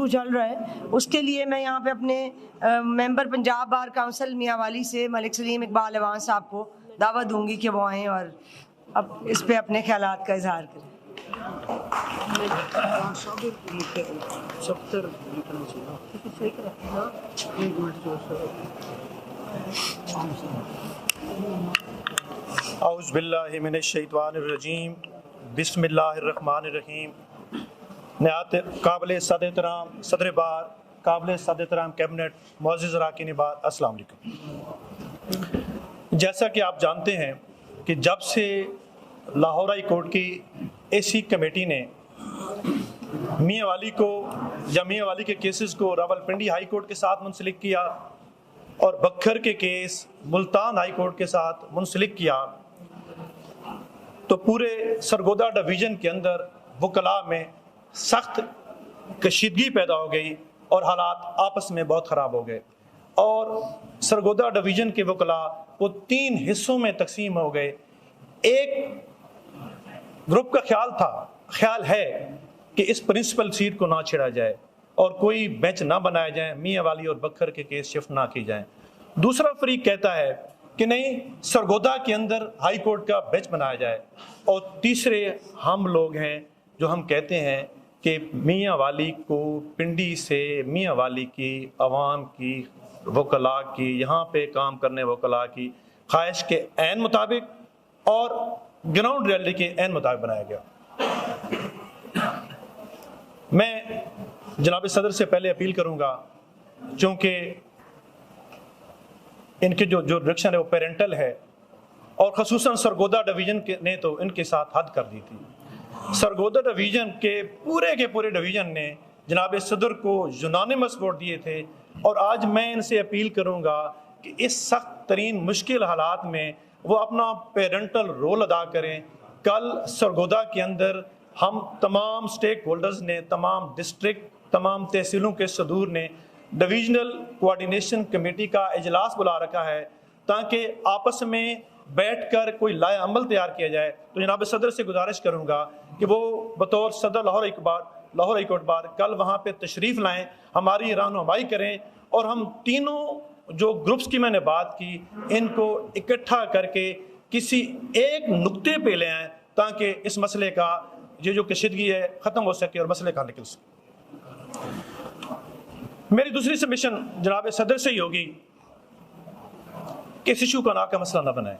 Issue چل رہا ہے اس کے لیے میں یہاں پہ اپنے ممبر پنجاب بار کونسل میاں والی سے ملک سلیم اقبال ایوان صاحب کو دعوت دوں گی کہ وہ آئیں اور اب اس پہ اپنے خیالات کا اظہار کریں. اعوذ باللہ من الشیطان الرجیم بسم اللہ الرحمن الرحیم. نہایت قابل صد احترام صدر بار، قابل صد احترام کیبنٹ، معزز اراکین بار، السلام علیکم. جیسا کہ آپ جانتے ہیں کہ جب سے لاہور ہائی کورٹ کی اے سی کمیٹی نے میاں والی کو یا میاں والی کے کیسز کو راولپنڈی ہائی کورٹ کے ساتھ منسلک کیا اور بکھر کے کیس ملتان ہائی کورٹ کے ساتھ منسلک کیا تو پورے سرگودا ڈویژن کے اندر وکلاء میں سخت کشیدگی پیدا ہو گئی اور حالات آپس میں بہت خراب ہو گئے اور سرگودا ڈویژن کے وکلاء وہ 3 حصوں میں تقسیم ہو گئے. ایک گروپ کا خیال ہے کہ اس پرنسپل سیٹ کو نہ چھیڑا جائے اور کوئی بینچ نہ بنایا جائے، میاں والی اور بکھر کے کیس شفٹ نہ کی جائیں. دوسرا فریق کہتا ہے کہ نہیں، سرگودا کے اندر ہائی کورٹ کا بینچ بنایا جائے. اور تیسرے ہم لوگ ہیں جو ہم کہتے ہیں کہ میاں والی کو پنڈی سے میاں والی کی عوام کی وکلاء کی یہاں پہ کام کرنے وکلاء کی خواہش کے عین مطابق اور گراؤنڈ ریئلٹی کے عین مطابق بنایا گیا. میں جناب صدر سے پہلے اپیل کروں گا، چونکہ ان کے جو ڈائریکشن ہے وہ پیرنٹل ہے اور خصوصاً سرگودا ڈویژن نے تو ان کے ساتھ حد کر دی تھی. سرگودا ڈویژن کے پورے ڈویژن نے جناب صدر کو یونانیمس ووٹ دیے تھے اور آج میں ان سے اپیل کروں گا کہ اس سخت ترین مشکل حالات میں وہ اپنا پیرنٹل رول ادا کریں. کل سرگودا کے اندر ہم تمام سٹیک ہولڈرز نے، تمام ڈسٹرکٹ، تمام تحصیلوں کے صدور نے ڈویژنل کوآرڈینیشن کمیٹی کا اجلاس بلا رکھا ہے تاکہ آپس میں بیٹھ کر کوئی لائحہ عمل تیار کیا جائے. تو جناب صدر سے گزارش کروں گا کہ وہ بطور صدر لاہور ہائی کورٹ بار کل وہاں پہ تشریف لائیں، ہماری رہنمائی کریں اور ہم تینوں جو گروپس کی میں نے بات کی ان کو اکٹھا کر کے کسی ایک نقطے پہ لے آئیں تاکہ اس مسئلے کا یہ جو کشیدگی ہے ختم ہو سکے اور مسئلے کا نکل سکے. میری دوسری سبمیشن جناب صدر سے ہی ہوگی کہ اس ایشو کا نا کا مسئلہ نہ بنائیں.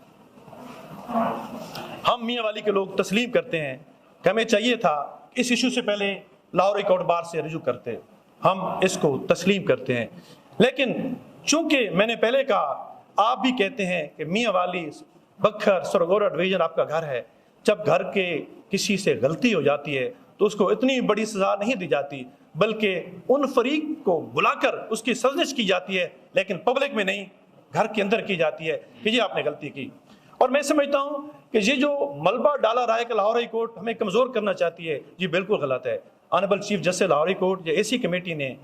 ہم میاں والی کے لوگ تسلیم کرتے ہیں کہ ہمیں چاہیے تھا اس ایشو سے پہلے لاہور ہائی کورٹ بار سے رجوع کرتے، ہم اس کو تسلیم کرتے ہیں. لیکن چونکہ میں نے پہلے کہا، آپ بھی کہتے ہیں کہ میاں والی بکھر سرگودا ڈویژن آپ کا گھر ہے. جب گھر کے کسی سے غلطی ہو جاتی ہے تو اس کو اتنی بڑی سزا نہیں دی جاتی بلکہ ان فریق کو بلا کر اس کی سرزنش کی جاتی ہے، لیکن پبلک میں نہیں، گھر کے اندر کی جاتی ہے کہ یہ آپ نے غلطی کی. اور میں سمجھتا ہوں کہ یہ جو ملبہ ڈالا رہا ہے کہ لاہور ہائی کورٹ ہمیں کمزور کرنا چاہتی ہے، یہ بالکل غلط ہے. Honourable chief justice Lahore high court یا اے سی کمیٹی نے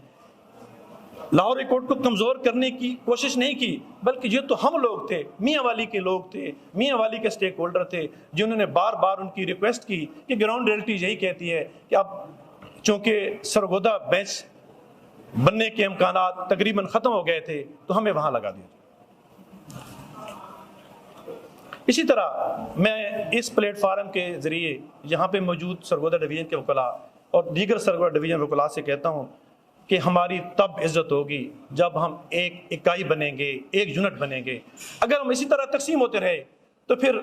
لاہور ہائی کورٹ کو کمزور کرنے کی کوشش نہیں کی، بلکہ یہ تو ہم لوگ تھے، میاں والی کے لوگ تھے، میاں والی کے سٹیک ہولڈر تھے، جنہوں نے بار بار ان کی ریکویسٹ کی کہ گراؤنڈ ریئلٹی یہی کہتی ہے کہ اب چونکہ سرگودا بینچ بننے کے امکانات تقریباً ختم ہو گئے تھے تو ہمیں وہاں لگا دیا. اسی طرح میں اس پلیٹ فارم کے ذریعے یہاں پہ موجود سرگودا ڈویژن کے وکلاء اور دیگر سرگودا ڈویژن وکلاء سے کہتا ہوں کہ ہماری تب عزت ہوگی جب ہم ایک اکائی بنیں گے، ایک یونٹ بنیں گے. اگر ہم اسی طرح تقسیم ہوتے رہے تو پھر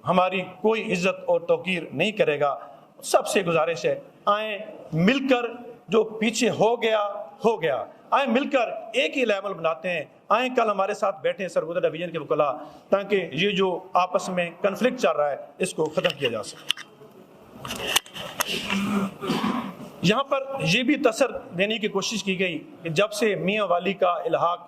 ہماری کوئی عزت اور توقیر نہیں کرے گا. سب سے گزارش ہے، آئیں مل کر جو پیچھے ہو گیا، آئیں مل کر ایک ہی لیول بناتے ہیں. آئیں کل ہمارے ساتھ بیٹھیں سرگودا ڈویژن کے وکلاء تاکہ یہ جو آپس میں کنفلکٹ چل رہا ہے اس کو ختم کیا جا سکے. یہاں پر یہ بھی تاثر دینے کی کوشش کی گئی کہ جب سے میاں والی کا الحاق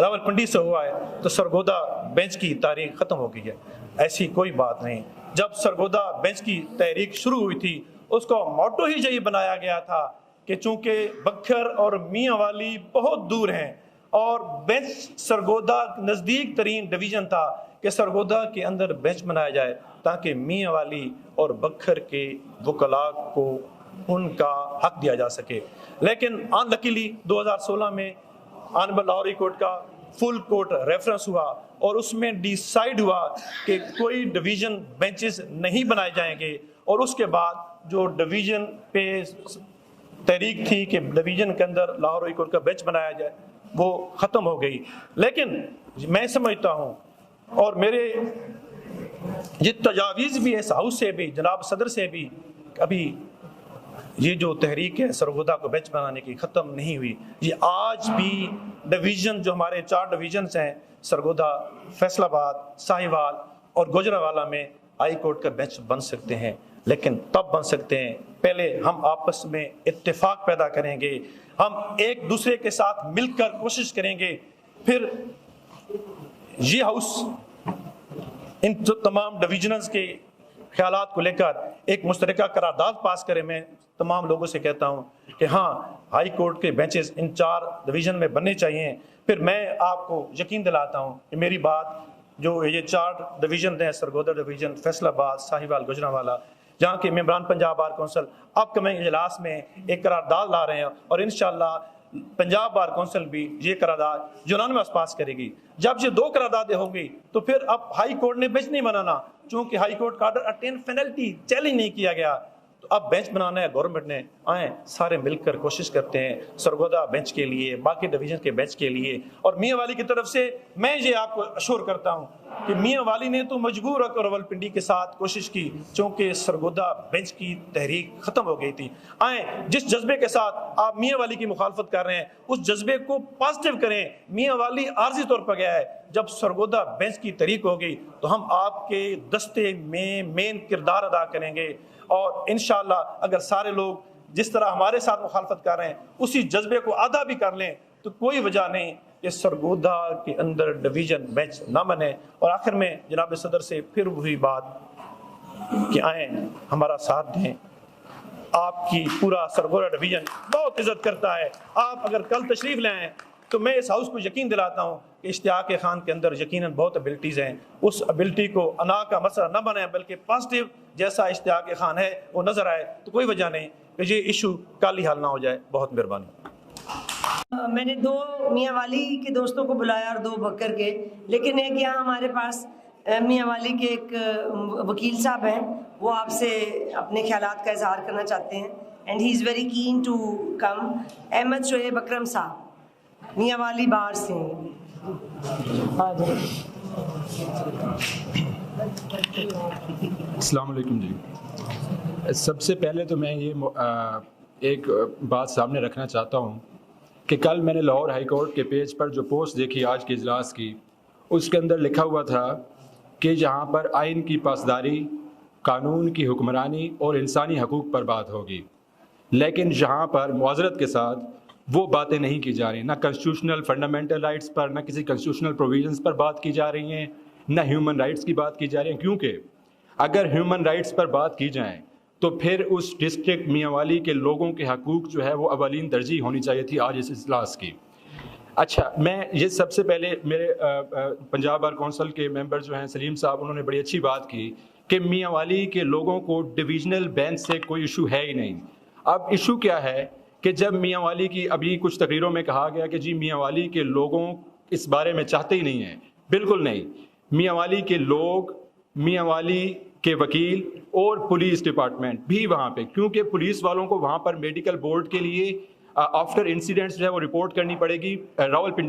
راولپنڈی سے ہوا ہے تو سرگودا بینچ کی تاریخ ختم ہو گئی ہے. ایسی کوئی بات نہیں. جب سرگودا بینچ کی تحریک شروع ہوئی تھی اس کا موٹو ہی یہی بنایا گیا تھا کہ چونکہ بکھر اور میاں والی بہت دور ہیں اور بینچ سرگودا نزدیک ترین ڈویژن تھا کہ سرگودا کے اندر بینچ بنایا جائے تاکہ میاں والی اور بکھر کے وکلاء کو ان کا حق دیا جا سکے. لیکن انلکیلی 2016 میں آنریبل لاہور ہائی کورٹ کا فل کورٹ ریفرنس ہوا اور اس میں ڈیسائیڈ ہوا کہ کوئی ڈویژن بینچز نہیں بنائے جائیں گے, اور اس کے بعد جو ڈویژن پہ تحریک تھی کہ ڈویژن کے اندر لاہور ہائی کورٹ کا بینچ بنایا جائے وہ ختم ہو گئی. لیکن میں سمجھتا ہوں اور میرے یہ تجاویز بھی اس ہاؤس سے بھی, جناب صدر سے بھی, ابھی یہ جو تحریک ہے سرگودا کو بینچ بنانے کی ختم نہیں ہوئی. یہ آج بھی ڈویژن جو ہمارے 4 ڈویژنز ہیں سرگودا, فیصل آباد, ساہیوال اور گوجرانوالہ میں ہائی کورٹ کا بینچ بن سکتے ہیں. لیکن تب بن سکتے ہیں پہلے ہم آپس میں اتفاق پیدا کریں گے, ہم ایک دوسرے کے ساتھ مل کر کوشش کریں گے, پھر یہ ہاؤس ان تمام ڈویژنز کے خیالات کو لے کر ایک مشترکہ قرارداد پاس کرے. میں تمام لوگوں سے کہتا ہوں کہ ہاں ہائی کورٹ کے بینچز ان 4 ڈویژن میں بننے چاہیے. پھر میں آپ کو یقین دلاتا ہوں کہ میری بات جو یہ 4 ڈویژن ہیں سرگودا ڈویژن, فیصل آباد, ساہیوال, گوجرانوالہ, جہاں کے ممبران پنجاب بار کونسل اپ کمنگ اجلاس میں ایک قرارداد لا رہے ہیں, اور انشاءاللہ پنجاب بار کونسل بھی یہ قرارداد یونانیمس پاس کرے گی. جب یہ 2 قراردادیں ہوں گی تو پھر اب ہائی کورٹ نے بینچ نہیں بنانا, چونکہ ہائی کورٹ کا آرڈر اٹین فینلٹی چیلنج نہیں کیا گیا, تو اب بینچ بنانا ہے گورنمنٹ نے. آئیں سارے مل کر کوشش کرتے ہیں سرگودا بینچ کے لیے, باقی ڈویژن کے بینچ کے لیے. اور میاں والی کی طرف سے میں یہ آپ کو اشور کرتا ہوں کہ میاں والی نے تو مجبور ہو کر راولپنڈی کے ساتھ کوشش کی, چونکہ سرگودا بینچ کی تحریک ختم ہو گئی تھی. آئیں جس جذبے کے ساتھ آپ میاں والی کی مخالفت کر رہے ہیں اس جذبے کو پازیٹیو کریں. میاں والی عارضی طور پر گیا ہے, جب سرگودا بینچ کی تحریک ہوگی تو ہم آپ کے دستے میں مین کردار ادا کریں گے, اور انشاءاللہ اگر سارے لوگ جس طرح ہمارے ساتھ مخالفت کر رہے ہیں اسی جذبے کو آدھا بھی کر لیں تو کوئی وجہ نہیں کہ سرگودا کے اندر ڈویژن بینچ نہ بنے. اور آخر میں جناب صدر سے پھر وہی بات کہ آئیں ہمارا ساتھ دیں. آپ کی پورا سرگودا ڈویژن بہت عزت کرتا ہے. آپ اگر کل تشریف لے آئیں تو میں اس ہاؤس کو یقین دلاتا ہوں کہ اشتیاق خان کے اندر یقیناً بہت ابلٹیز ہیں. اس ابلٹی کو انا کا مسئلہ نہ بنائیں بلکہ پازیٹیو جیسا اشتیاق خان ہے وہ نظر آئے, تو کوئی وجہ نہیں کہ یہ ایشو کل ہی حل نہ ہو جائے. بہت مہربانی. میں نے 2 میاں والی کے دوستوں کو بلایا اور 2 بکر کے, لیکن ایک یہاں ہمارے پاس میاں والی کے ایک وکیل صاحب ہیں, وہ آپ سے اپنے خیالات کا اظہار کرنا چاہتے ہیں, and he is very keen to come. Ahmed Shoaib Akram sahab میاں والی بار سے. السلام علیکم جی. سب سے پہلے تو میں یہ ایک بات سامنے رکھنا چاہتا ہوں کہ کل میں نے لاہور ہائی کورٹ کے پیج پر جو پوسٹ دیکھی آج کے اجلاس کی, اس کے اندر لکھا ہوا تھا کہ جہاں پر آئین کی پاسداری, قانون کی حکمرانی اور انسانی حقوق پر بات ہوگی, لیکن جہاں پر معذرت کے ساتھ وہ باتیں نہیں کی جا رہی, نہ کنسٹیٹیوشنل فنڈامنٹل رائٹس پر, نہ کسی کنسٹیٹیوشنل پروویژنس پر بات کی جا رہی ہیں, نہ ہیومن رائٹس کی بات کی جا رہی ہیں. کیونکہ اگر ہیومن رائٹس پر بات کی جائیں تو پھر اس ڈسٹرکٹ میاں والی کے لوگوں کے حقوق جو ہے وہ اولین ترجیح ہونی چاہیے تھی آج اس اجلاس کی. اچھا, میں یہ سب سے پہلے میرے پنجاب بار کونسل کے ممبر جو ہیں سلیم صاحب, انہوں نے بڑی اچھی بات کی کہ میاں والی کے لوگوں کو ڈویژنل بینچ سے کوئی ایشو ہے ہی نہیں. اب ایشو کیا ہے کہ جب میاں والی کی ابھی کچھ تقریروں میں کہا گیا کہ جی میاں والی کے لوگوں اس بارے میں چاہتے ہی نہیں ہیں. بالکل نہیں. میاں والی کے لوگ, میاں والی کے وکیل اور پولیس ڈپارٹمنٹ بھی وہاں پہ, کیونکہ پولیس والوں کو وہاں پر میڈیکل بورڈ کے لیے آفٹر انسیڈنٹس جو ہے وہ رپورٹ کرنی پڑے گی راولپنڈی